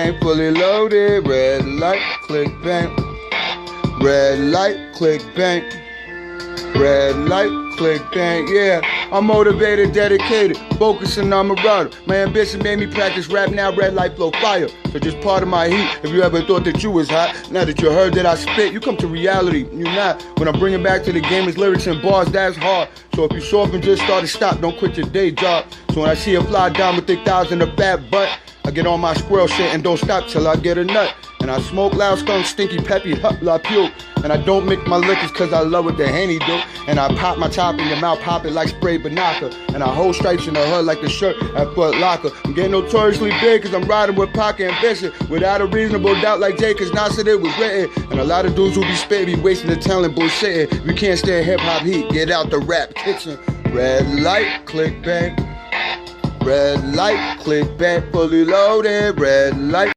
bang, fully loaded. Red light, click, bang. Red light, click, bang. Red light, click, bang, yeah. I'm motivated, dedicated, focusing on my router. My ambition made me practice rap, now red light flow fire. So just part of my heat. If you ever thought that you was hot, now that you heard that I spit, you come to reality, you not. When I'm bringing back to the game is lyrics and bars, that's hard. So if you show up and just start to stop, don't quit your day job. So when I see a fly down with thick thighs and a fat butt, I get on my squirrel shit and don't stop till I get a nut. And I smoke loud, skunk, stinky, peppy, la puke. And I don't mix my liquors cause I love what the Henny do. And I pop my top in your mouth, pop it like spray banaka. And I hold stripes in the hood like the shirt at Foot Locker. I'm getting notoriously big cause I'm riding with pocket and Bishop. Without a reasonable doubt like Jay cause Nas said it was written. And a lot of dudes who be spitting be wasting their talent bullshitting. We can't stay in hip hop heat, get out the rap kitchen. Red light, click bang. Red light, click bang, fully loaded. Red light.